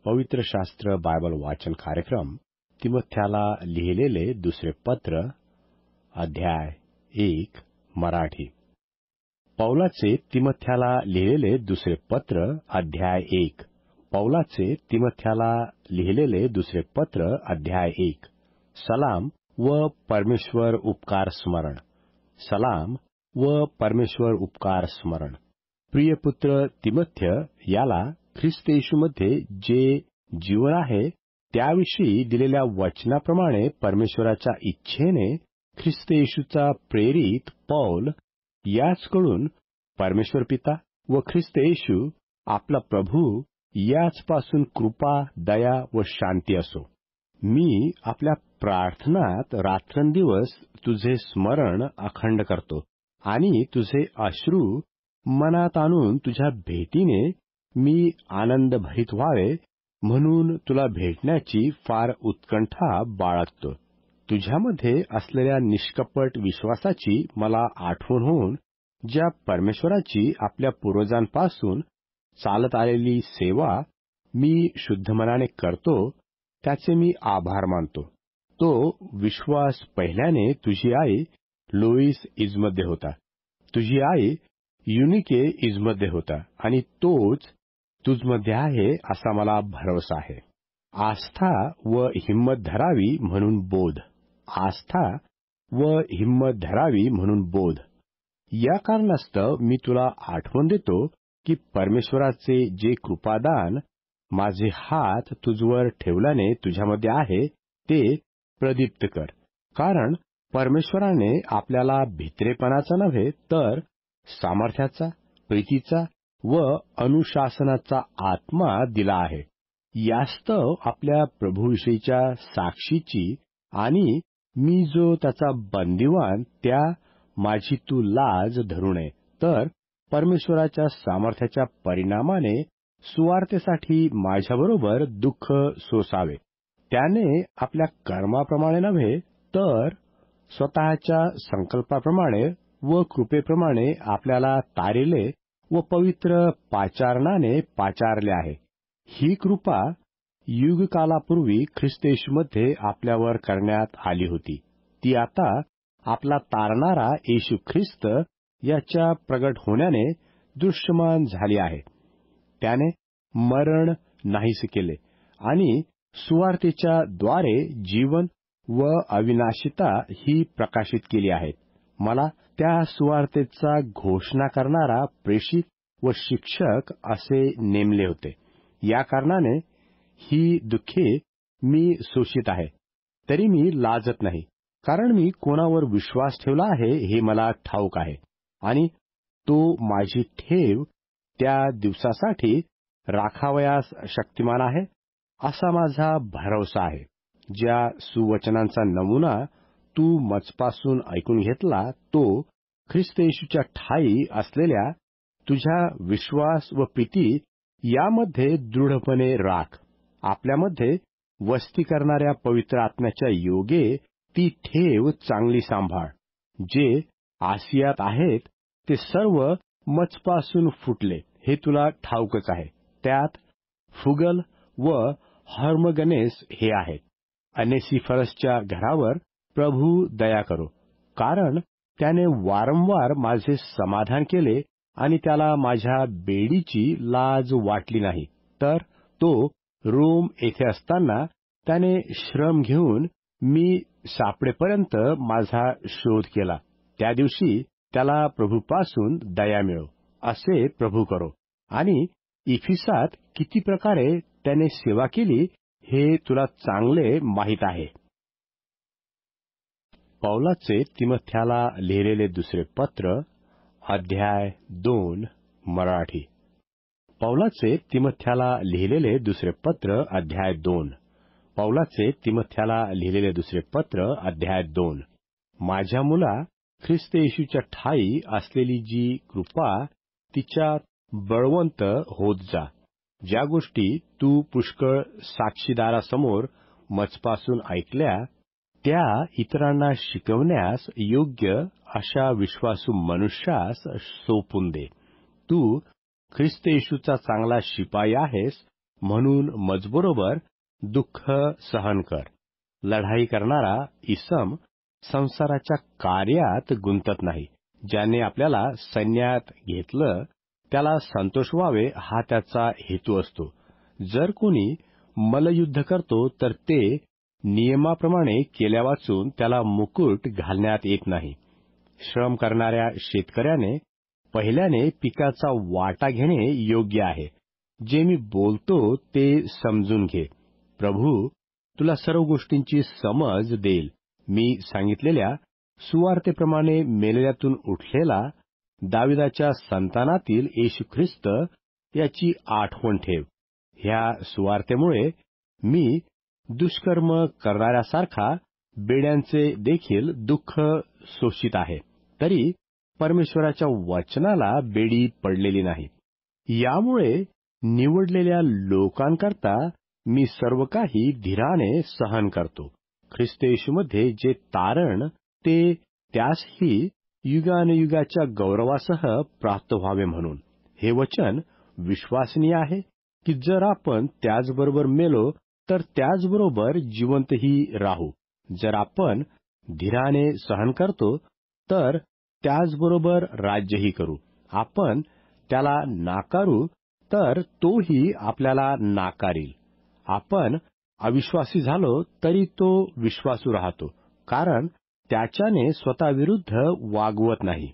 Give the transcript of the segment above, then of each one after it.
पवित्र शास्त्र बायबल वाचन कार्यक्रम तिमोथ्याला लिहिलेले दुसरे पत्र अध्याय 1 मराठी. पौलाचे तिमोथ्याला लिहिलेले दुसरे पत्र अध्याय 1. पौलाचे तिमोथ्याला लिहिलेले दुसरे पत्र अध्याय 1. सलाम व परमेश्वर उपकार स्मरण. सलाम व परमेश्वर उपकार स्मरण. प्रिय पुत्र तिमोथ्य याला ख्रिस्त येशूमध्ये जे जीवन आहे त्याविषयी दिलेल्या वचनाप्रमाणे परमेश्वराच्या इच्छेने ख्रिस्त येशूचा प्रेरित पौल याचकडून परमेश्वर पिता व ख्रिस्त येशू आपला प्रभू याचपासून कृपा, दया व शांती असो. मी आपल्या प्रार्थनात रात्रंदिवस तुझे स्मरण अखंड करतो आणि तुझे अश्रू मनात आणून तुझ्या भेटीने मी आनंदभरित व्हावे म्हणून तुला भेटण्याची फार उत्कंठा बाळगतो. तुझ्यामध्ये असलेल्या निष्कपट विश्वासाची मला आठवण होऊन ज्या परमेश्वराची आपल्या पूर्वजांपासून चालत आलेली सेवा मी शुद्ध मनाने करतो त्याचे मी आभार मानतो. तो विश्वास पहिल्याने तुझी आई लोईस इजमध्ये होता, तुझी आई युनिके इजमध्ये होता आणि तोच तुझमध्ये आहे असा मला भरवसा आहे. आस्था व हिंमत धरावी म्हणून बोध. आस्था व हिंमत धरावी म्हणून बोध. या कारणास्तव मी तुला आठवण देतो की परमेश्वराचे जे कृपादान माझे हात तुझवर ठेवल्याने तुझ्यामध्ये आहे ते प्रदीप्त कर. कारण परमेश्वराने आपल्याला भित्रेपणाचा नव्हे तर सामर्थ्याचा, प्रीतीचा व अनुशासनाचा आत्मा दिला आहे. यास्तव आपल्या प्रभूविषयीच्या साक्षीची आणि मी जो त्याचा बंदिवान त्या माझी तू लाज धरू नये, तर परमेश्वराच्या सामर्थ्याच्या परिणामाने सुवार्तेसाठी माझ्याबरोबर दुःख सोसावे. त्याने आपल्या कर्माप्रमाणे नव्हे तर स्वतःच्या संकल्पाप्रमाणे व कृपेप्रमाणे आपल्याला तारिले व पवित्र पाचारणाने पाचारले आहे. ही कृपा युगकालापूर्वी ख्रिस्त येशूमध्ये आपल्यावर करण्यात आली होती. ती आता आपला तारणारा येशू ख्रिस्त याच्या प्रगट होण्याने दृश्यमान झाली आहे. त्याने मरण नाहीसे केले आणि सुवार्तेच्या द्वारे जीवन व अविनाशिता ही प्रकाशित केली आहेत. मला त्या सुवार्तेचा घोषणा करणारा प्रेषित व शिक्षक असे नेमले होते. या कारणाने ही दुःखे मी सोसित आहे, तरी मी लाजत नाही, कारण मी कोणावर विश्वास ठेवला आहे हे मला ठाऊक आहे आणि तो माझी ठेव त्या दिवसासाठी राखावयास शक्तिमान आहे असा माझा भरवसा आहे. ज्या सुवचनांचा नमुना तू मजपासून ऐकून घेतला तो ख्रिस्त येशूच्या ठायी असलेल्या तुझ्या विश्वास व प्रीती यामध्ये दृढपणे राख. आपल्यामध्ये वस्ती करणाऱ्या पवित्र आत्म्याच्या योगे ती ठेव चांगली सांभाळ. जे आसियात आहेत ते सर्व मजपासून फुटले हे तुला ठाऊकच आहे. त्यात फुगल व हर्मगनेस हे आहेत. अनेसिफरसच्या घरावर प्रभू दया करो, कारण त्याने वारंवार माझे समाधान केले आणि त्याला माझ्या बेडीची लाज वाटली नाही. तर तो रोम येथे असताना त्याने श्रम घेऊन मी सापडेपर्यंत माझा शोध केला. त्या दिवशी त्याला प्रभूपासून दया मिळो असे प्रभू करो. आणि इफिसात किती प्रकारे त्याने सेवा केली हे तुला चांगले माहीत आहे. पौलाचे तिमोथ्याला लिहिलेले दुसरे पत्र अध्याय 2 मराठी. पौलाचे तिमोथ्याला लिहिलेले दुसरे पत्र अध्याय 2. पौलाचे तिमोथ्याला लिहिलेले दुसरे पत्र अध्याय 2. माझ्या मुला ख्रिस्त येशूच्या ठायी असलेली जी कृपा तिच्यात बळवंत होत जा. ज्या गोष्टी तू पुष्कळ साक्षीदारासमोर मजपासून ऐकल्या त्या इतरांना शिकवण्यास योग्य अशा विश्वासू मनुष्यास सोपून दे. तू ख्रिस्त येशूचा चांगला शिपाई आहेस म्हणून मजबरोबर दुःख सहन कर. लढाई करणारा इसम संसाराच्या कार्यात गुंतत नाही. ज्याने आपल्याला सैन्यात घेतलं त्याला संतोष व्हावे हा त्याचा हेतू असतो. जर कोणी मल्लयुद्ध करतो तर ते नियमाप्रमाणे केल्या वाचून त्याला मुकुट घालण्यात येत नाही. श्रम करणाऱ्या शेतकऱ्याने पहिल्याने पिकाचा वाटा घेणे योग्य आहे. जे मी बोलतो ते समजून घे. प्रभू तुला सर्व गोष्टींची समज देईल. मी सांगितलेल्या सुवार्तेप्रमाणे मेलेल्यातून उठलेला दाविदाच्या संतानातील येशू ख्रिस्त याची आठवण ठेव. ह्या सुवार्तेमुळे मी दुष्कर्म करणाऱ्यासारखा बेड्यांचे देखील दुःख सोसित आहे, तरी परमेश्वराच्या वचनाला बेडी पडलेली नाही. यामुळे निवडलेल्या लोकांकरता मी सर्व काही धीराने सहन करतो. ख्रिस्त येशूमध्ये जे तारण ते त्यासही युगानुयुगाच्या गौरवासह प्राप्त व्हावे म्हणून. हे वचन विश्वासनीय आहे की जर आपण त्याचबरोबर मेलो तर त्याचबरोबर जिवंतही राहू. जर आपण धीराने सहन करतो तर त्याचबरोबर राज्यही करू. आपण त्याला नाकारू तर तोही आपल्याला नाकारील. आपण अविश्वासी झालो तरी तो विश्वासू राहतो, कारण त्याच्याने स्वतःविरुद्ध वागवत नाही.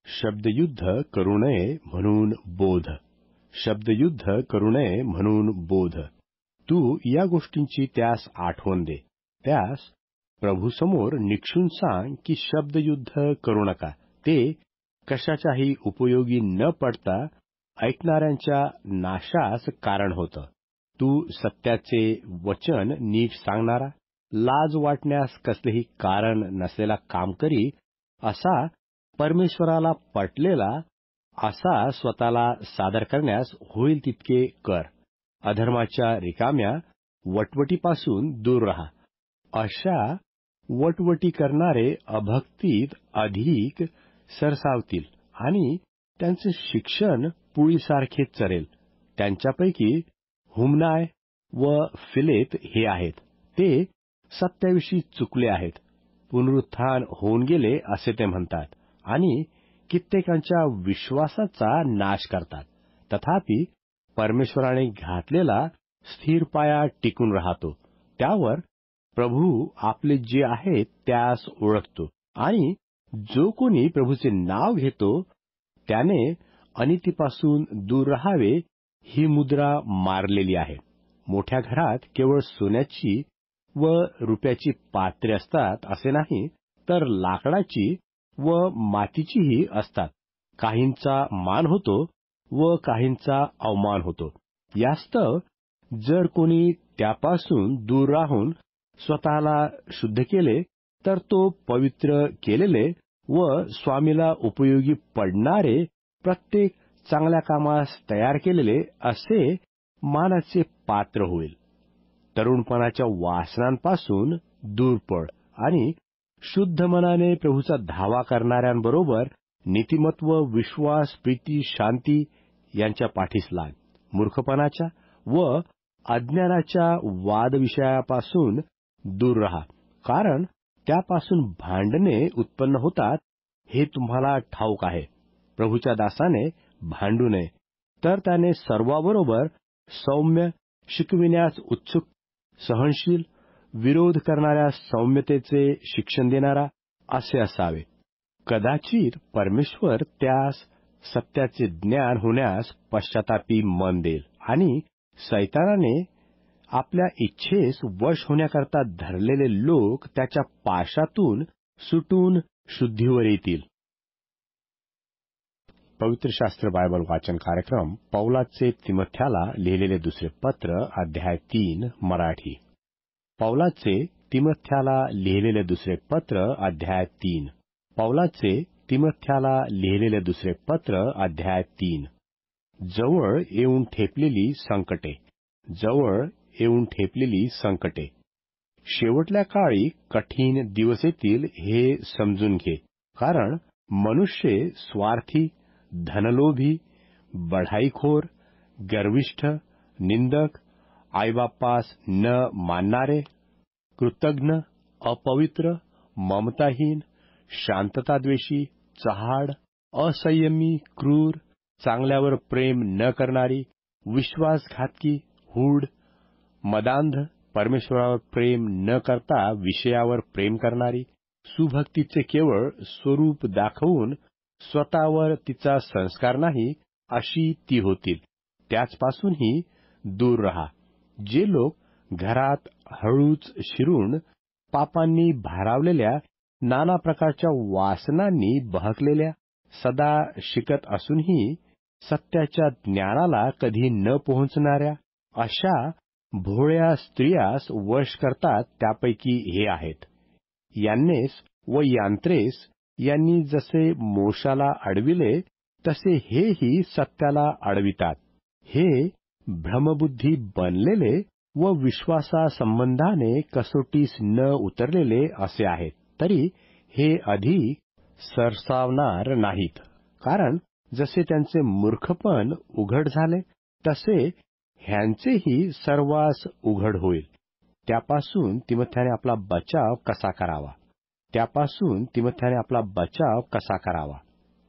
शब्दयुद्ध करू नये म्हणून बोध. शब्दयुद्ध करू नये म्हणून बोध. तू या गोष्टींची त्यास आठवण दे. त्यास प्रभूसमोर निक्षून सांग की शब्दयुद्ध करू नका. ते कशाच्याही उपयोगी न पडता ऐकणाऱ्यांच्या नाशास कारण होतं. तू सत्याचे वचन नीट सांगणारा, लाज वाटण्यास कसलेही कारण नसलेला काम करी असा परमेश्वराला पटलेला असा स्वतःला सादर करण्यास होईल तितके कर. अधर्माच्या रिकाम्या वटवटीपासून दूर राहा. अशा वटवटी करणारे अभक्तीत अधिक सरसावतील आणि त्यांचे शिक्षण पुळीसारखे चरेल. त्यांच्यापैकी हुमनाय व फिलेत हे आहेत. ते सत्याविषयी चुकले आहेत. पुनरुत्थान होऊन गेले असे ते म्हणतात आणि कित्येकांच्या विश्वासाचा नाश करतात. तथापि परमेश्वराने घातलेला स्थिर पाया टिकून राहतो. त्यावर प्रभू आपले जे आहेत त्यास ओळखतो आणि जो कोणी प्रभूचे नाव घेतो त्याने अनितीपासून दूर राहावे ही मुद्रा मारलेली आहे. मोठ्या घरात केवळ सोन्याची व रुपयाची पात्रे असतात असे नाही, तर लाकडाची व मातीचीही असतात. काहींचा मान होतो व काहींचा अवमान होतो. यास्तव जर कोणी त्यापासून दूर राहून स्वतःला शुद्ध केले तर तो पवित्र केलेले व स्वामीला उपयोगी पडणारे प्रत्येक चांगल्या कामास तयार केलेले असे मानाचे पात्र होईल. तरुणपणाच्या वासनांपासून दूर पड आणि शुद्ध मनाने प्रभूचा धावा करणाऱ्यांबरोबर नीतिमत्व, विश्वास, प्रीती, शांती यांच्या पाठीस लाग. मूर्खपणाच्या व अज्ञानाच्या वादविषयापासून दूर राहा, कारण त्यापासून भांडणे उत्पन्न होतात हे तुम्हाला ठाऊक आहे. प्रभूच्या दासाने भांडू नये, तर त्याने सर्वाबरोबर सौम्य, शिकविण्यास उत्सुक, सहनशील, विरोध करणाऱ्या सौम्यतेचे शिक्षण देणारा असे असावे. कदाचित परमेश्वर त्यास सत्याचे ज्ञान होण्यास पश्चातापी मन देईल आणि सैतानाने आपल्या इच्छेस वश होण्याकरता धरलेले लोक त्याच्या पाशातून सुटून शुद्धीवर येतील. पवित्र शास्त्र बायबल वाचन कार्यक्रम पौलाचे तिमथ्याला लिहिलेले दुसरे पत्र अध्याय 3 मराठी. पौलाचे तिमथ्याला लिहिलेले दुसरे पत्र अध्याय 3. पौलाचे तिमथ्याला लिहिलेले दुसरे पत्र अध्याय 3. जवळ येऊन ठेपलेली संकटे. जवळ येऊन ठेपलेली संकटे. शेवटल्या काळी कठीण दिवस येतील हे समजून घे, कारण मनुष्य स्वार्थी, धनलोभी, बढाईखोर, गर्विष्ठ, निंदक, आईबापास न मानणारे, कृतघ्न, अपवित्र, ममताहीन, शांतताद्वेषी, चहाड, असंयमी, क्रूर, चांगल्यावर प्रेम न करणारी, विश्वासघातकी, हूड, मदांध, परमेश्वरावर प्रेम न करता विषयावर प्रेम करणारी, सुभक्तीचे केवळ स्वरूप दाखवून स्वतःवर तिचा संस्कार नाही, अशी ती होतील. त्याचपासूनही दूर रहा. जे लोक घरात हळूच शिरून पापांनी भारावलेल्या, नाना प्रकारच्या वासनांनी बहकलेल्या, सदा शिकत असूनही सत्याच्या ज्ञानाला कधी न पोहोचणाऱ्या अशा भोळ्या स्त्रियास वश करतात, त्यापैकी हे आहेत. यान्नेस व यांत्रेस यांनी जसे मोशाला अडविले, तसे हेही सत्याला अडवितात. हे भ्रमबुद्धी बनलेले व विश्वासासंबंधाने कसोटीस न उतरलेले असे आहेत. तरी हे अधिक सरसावणार नाहीत, कारण जसे त्यांचे मूर्खपण उघड झाले, तसे ह्यांचेही सर्वांस उघड होईल. त्यापासून तिमोथेने आपला बचाव कसा करावा.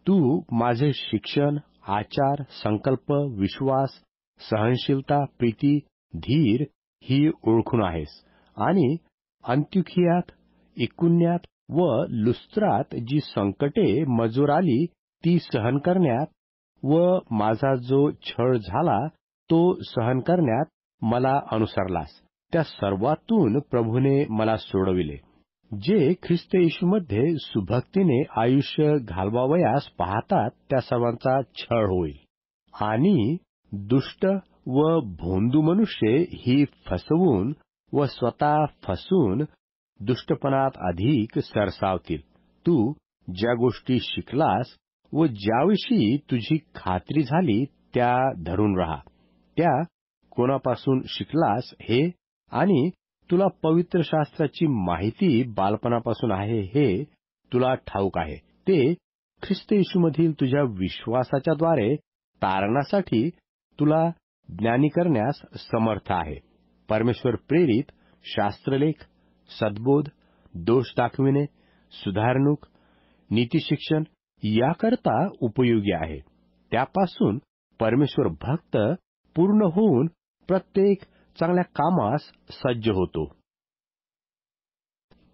तू माझे शिक्षण, आचार, संकल्प, विश्वास, सहनशीलता, प्रीती, धीर ही ओळखून आहेस, आणि अंत्युखियात, इकुन्यात व लुस्त्रात जी संकटे मजूर आली ती सहन करण्यात, व माझा जो छळ झाला तो सहन करण्यात मला अनुसरलास. त्या सर्वातून प्रभूने मला सोडविले. जे ख्रिस्त येशूमध्ये सुभक्तीने आयुष्य घालवावयास पाहतात, त्या सर्वांचा छळ होईल. आणि दुष्ट व भोंदू मनुष्य ही फसवून व स्वतः फसून दुष्टपणात अधिक सरसावतील. तू ज्या गोष्टी शिकलास व ज्याविषयी तुझी खात्री झाली त्या धरून राहा. त्या कोणापासून शिकलास हे, आणि तुला पवित्र शास्त्राची माहिती बालपणापासून आहे हे तुला ठाऊक आहे. ते ख्रिस्त येशूमधील तुझ्या विश्वासाच्या द्वारे तारणासाठी तुला ज्ञानी करण्यास समर्थ आहे. परमेश्वर प्रेरित शास्त्रलेख, सद्बोध, दोष दाखविणे, सुधारणूक, नीतिशिक्षण याकरता उपयोगी आहे. त्यापासून परमेश्वर भक्त पूर्ण होऊन प्रत्येक चांगल्या कामास सज्ज होतो.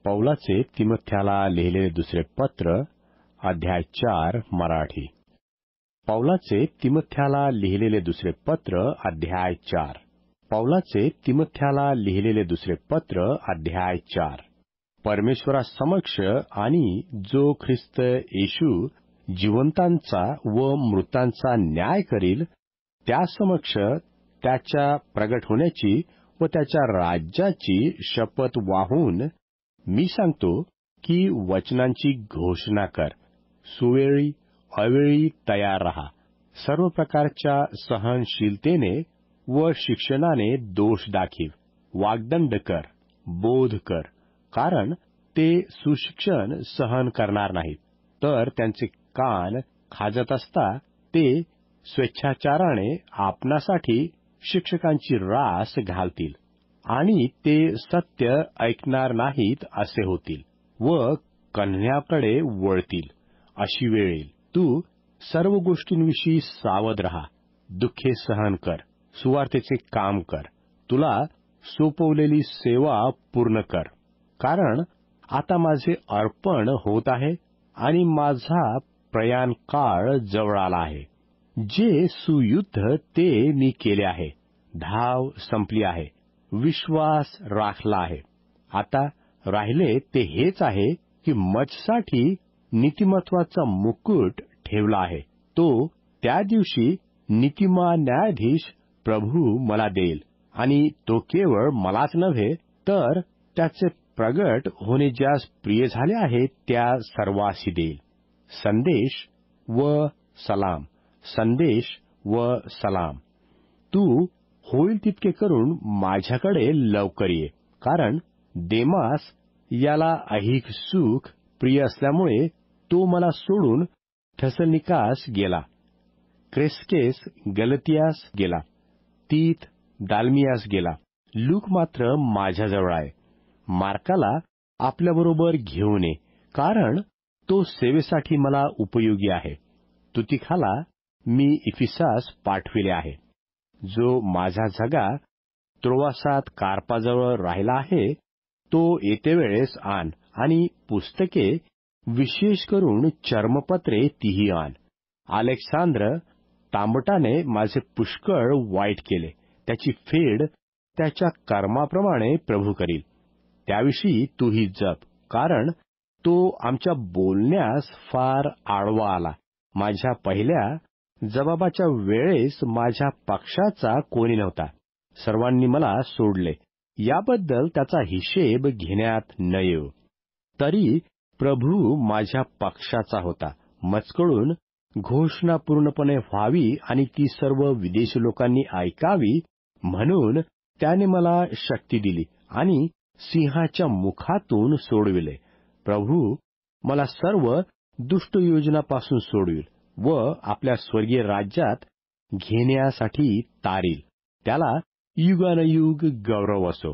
पौलाचे तिमोथ्याला लिहिलेले दुसरे पत्र, अध्याय 4, मराठी. पौलाचे तिमोथ्याला लिहिलेले दुसरे पत्र, अध्याय 4. पौलाचे तिमोथ्याला लिहिलेले दुसरे पत्र, अध्याय 4. परमेश्वरासमक्ष आणि जो ख्रिस्त येशू जिवंतांचा व मृतांचा न्याय करील, त्यासमक्ष त्याच्या प्रगट होण्याची व त्याच्या राज्याची शपथ वाहून मी सांगतो की वचनांची घोषणा कर. सुवेळी अवेळी तयार रहा. सर्व प्रकारच्या सहनशीलतेने व शिक्षणाने दोष दाखीव. वाग्दंड कर, बोध कर, कारण ते सुशिक्षण सहन करणार नाहीत, तर त्यांचे कान खाजत असता ते स्वेच्छाचाराने आपणासाठी शिक्षकांची रास घालतील, आणि ते सत्य ऐकणार नाहीत असे होतील, व कण्ह्याकडे वळतील. अशी वेळ येईल. तू सर्व गोष्टींविषयी सावध रहा. दुःखे सहन कर, सुवार्तेचे काम कर, तुला सोपवलेली सेवा पूर्ण कर. कारण आता माझे अर्पण होत आहे आणि माझा प्रयाण काळ जवळ आला आहे. जे सुयुद्ध ते मी केले आहे, धाव संपली आहे, विश्वास राखला आहे. आता राहिले ते हेच आहे की मजसाठी नीतिमत्वाचा मुकुट ठेवला आहे. तो त्या दिवशी नीतिमान न्यायाधीश प्रभू मला देईल, आणि तो केवळ मलाच नव्हे, तर त्याचे प्रगट होणे ज्यास प्रिय झाले आहे त्या सर्वांसी देईल. संदेश व सलाम, संदेश व सलाम. तू होईल तितके करून माझ्याकडे लवकर ये, कारण देमास याला ऐहिक सुख प्रिय असल्यामुळे तो मला सोडून थेसलोनिकास गेला. क्रेस्केस गलतियास गेला. तीत दालमियास गेला. लूक मात्र माझ्याजवळ आहे. मार्काला आपल्याबरोबर घेऊन ये, कारण तो सेवेसाठी मला उपयोगी आहे. तुतिखाला मी इफिसास पाठविले आहे. जो माझा झगा त्रोवासात कार्पाजवळ राहिला आहे, तो येते वेळेस आण, आणि पुस्तके, विशेष करून चर्मपत्रे तीही आण. अलेक्सांद्र तांबटाने माझे पुष्कळ वाईट केले. त्याची फेड त्याच्या कर्माप्रमाणे प्रभू करील. त्याविषयी तूही जप, कारण तो आमच्या बोलण्यास फार आडवा आला. माझ्या पहिल्या जबाबाच्या वेळेस माझ्या पक्षाचा कोणी नव्हता. सर्वांनी मला सोडले. याबद्दल त्याचा हिशेब घेण्यात न येऊ. तरी प्रभू माझ्या पक्षाचा होता. मजकडून घोषणा पूर्णपणे व्हावी आणि ती सर्व विदेशी लोकांनी ऐकावी म्हणून त्याने मला शक्ती दिली आणि सिंहाच्या मुखातून सोडविले. प्रभू मला सर्व दुष्ट योजनापासून सोडविल व आपल्या स्वर्गीय राज्यात घेण्यासाठी तारील. त्याला युगानयुग गौरव असो.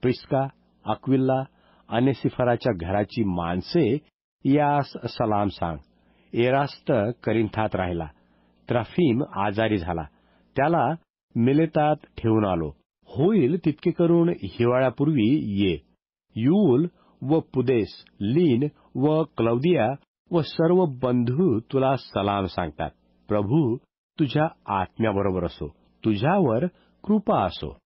प्रिस्का, अक्विला, अनेसिफराच्या घराची माणसे यास सलाम सांग. एरास्त करिंथात राहिला. त्रफीम आजारी झाला. त्याला मिलेतात ठेवून आलो. होईल तितके करून हिवाळ्यापूर्वी ये. यूल व पुदेस, लीन व क्लौदिया व सर्व बंधू तुला सलाम सांगतात. प्रभू तुझ्या आत्म्याबरोबर असो. तुझ्यावर कृपा असो.